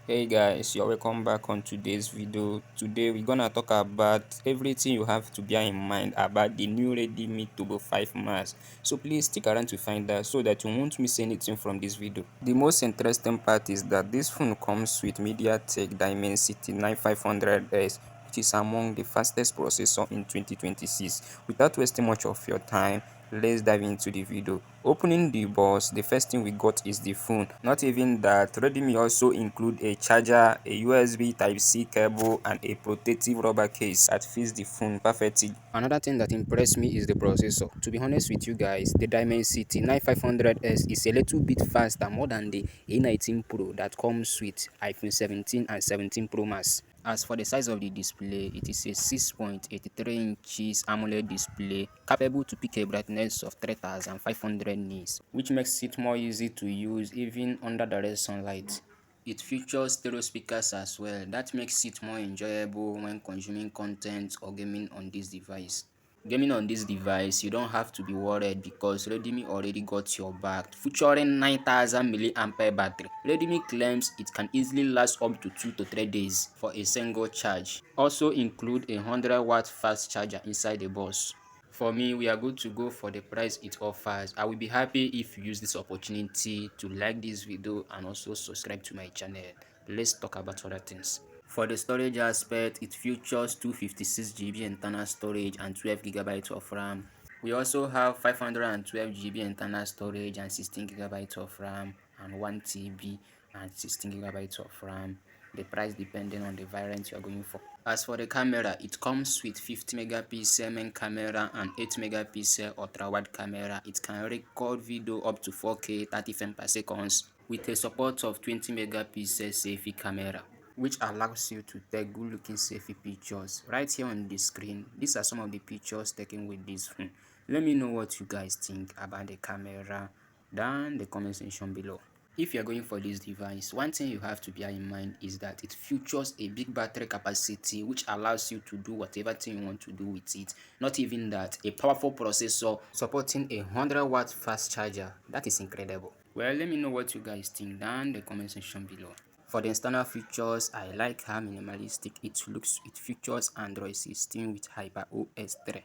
Hey guys, you're welcome back on today's video. Today we're gonna talk about everything you have to bear in mind about the new Redimi Turbo 5 Max. So please stick around to find out so that you won't miss anything from this video. The most interesting part is that this phone comes with MediaTek Dimensity 9500S, which is among the fastest processor in 2026. Without wasting much of your time, let's dive into the video. Opening the box, the first thing we got is the phone. Not even that, Redmi also include a charger, a USB Type-C cable, and a protective rubber case that fits the phone perfectly. Another thing that impressed me is the processor. To be honest with you guys, the Dimensity 9500S is a little bit faster more than the A19 Pro that comes with iPhone 17 and 17 Pro Max. As for the size of the display, it is a 6.83 inches AMOLED display capable to pick a brightness of 3500 nits, which makes it more easy to use even under direct sunlight. It features stereo speakers as well, that makes it more enjoyable when consuming content or gaming on this device. You don't have to be worried because Redmi already got your back, featuring 9000 mAh battery. Redmi claims it can easily last up to 2 to 3 days for a single charge. Also include a 100-watt fast charger inside the box. For me, we are good to go for the price it offers. I will be happy if you use this opportunity to like this video and also subscribe to my channel. Let's talk about other things. For the storage aspect, it features 256 GB internal storage and 12 GB of RAM. We also have 512 GB internal storage and 16 GB of RAM and 1 TB and 16 GB of RAM. The price depending on the variant you are going for. As for the camera, it comes with 50 megapixel main camera and 8 megapixel ultra wide camera. It can record video up to 4K 30 frames per second with a support of 20 megapixel selfie camera, which allows you to take good looking selfie pictures. Right here on the screen, these are some of the pictures taken with this phone. Let me know what you guys think about the camera down in the comment section below. If you're going for this device, one thing you have to bear in mind is that it features a big battery capacity which allows you to do whatever thing you want to do with it. Not even that, a powerful processor supporting a 100-watt fast charger. That is incredible. Well, let me know what you guys think down in the comment section below. For the external features, I like how minimalistic it looks. It features Android 16 with HyperOS 3,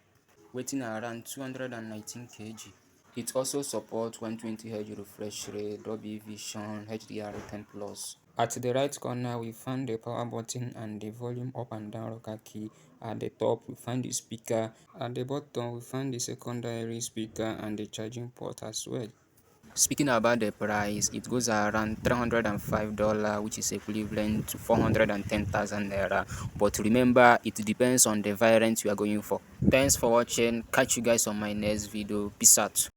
weighing around 219 kg. It also supports 120Hz refresh rate, Dolby Vision, HDR10 Plus. At the right corner, we find the power button and the volume up and down rocker key. At the top, we find the speaker. At the bottom, we find the secondary speaker and the charging port as well. Speaking about the price, it goes around $305, which is equivalent to 410,000 naira. But remember, it depends on the variant you are going for. Thanks for watching. Catch you guys on my next video. Peace out.